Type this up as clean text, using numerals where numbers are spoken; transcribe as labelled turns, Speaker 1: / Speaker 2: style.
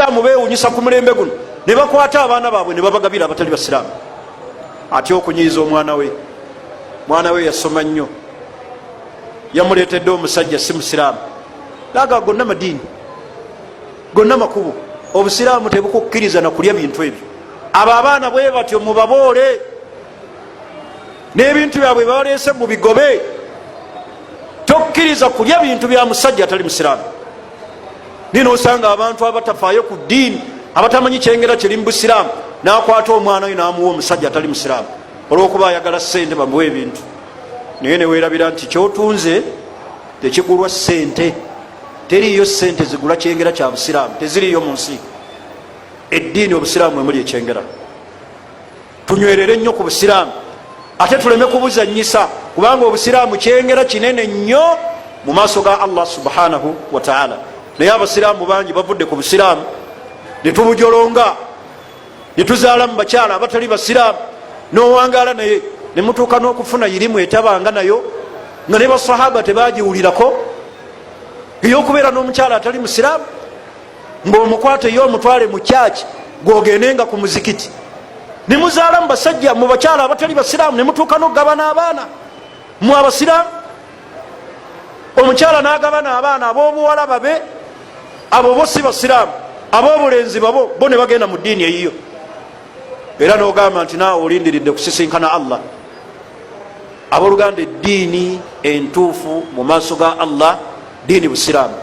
Speaker 1: abasiraamu beewunyisa ku mulembe guno ne bakwata abaana baabwe ne babagabira abatali basiraamu. Atya okunyiiza mwana we yasoma nnyo, yamuleetedde omusajja si musiraamu. Laga gonna madiini, gonna makubo. Obusiraamu tebukukkiriza na kulya bintu ebyo. Abo abaana bwe batyo mubaboole, n'ebintu byabwe baleese mu bigobe. Tokkiriza kulya bintu bya musajja atali musiraamu. Nino osanga abantu abatafaayo ku ddiini, abatamanyi kyengera kiri mu busiraamu, n'akwata omwana we n'amuwa omusajja atali musiraamu olw'okuba ayagala ssente bamuwa ebintu. Naye ne weerabira nti kyotunze tekigulwa ssente. Teriiyo ssente zigula kyengera kya busiraamu, teziriiyo mu nsi. Eddiini obusiraamu mwemuli ekyengera. Tunywerere nnyo ku busiraamu ate tuleme kubuzanyisa, kubanga obusiraamu kyengera kinene nnyo mu maaso ga Allah subhanahu wa ta'ala. Naye abasiraamu bangi bavudde ku busiraamu ne tubujolonga, ne tuzaala mu bakyala abatali basiraamu, n'owangaala naye ne mutuuka n'okufuna irimu etabanga nayo nga ne basahaba tebagiwulirako, ey'okubeera n'omukyala atali musiraamu ng'omukwate y'omutwale mu kyaki gw'ogendenga ku muzikiti. Ne muzaala mu basajja mu bakyala abatali basiraamu, ne mutuuka n'okugabana abaana mu abasiraamu. Omukyala n'agabana abaana ab'obuwala babe, abo bo si basiraamu, ab'obulenzi babo bo ne bagenda mu ddiini eyiyo. Era n'ogamba nti naawe olindiridde kusisinkana Allah. Abooluganda, eddiini entuufu mu maaso ga Allah, ddiini busiraamu.